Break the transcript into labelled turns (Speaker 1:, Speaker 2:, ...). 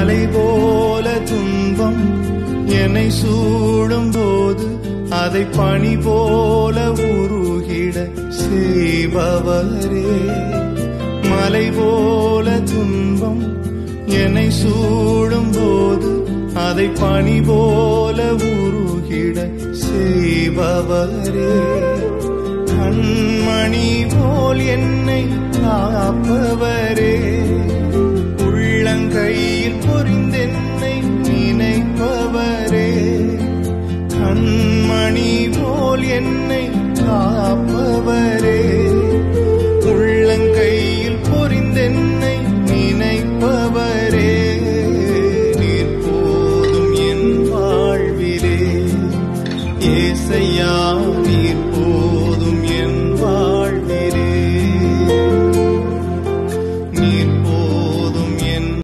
Speaker 1: மலை போல துன்பம் என்னை சூடும் போது அதை பனி போல உருகிட செய்பவரே. மலை போல துன்பம் என்னை சூடும் போது அதை பனி போல உருகிட செய்பவரே. கண்மணி போல் என்னை காப்பவரே.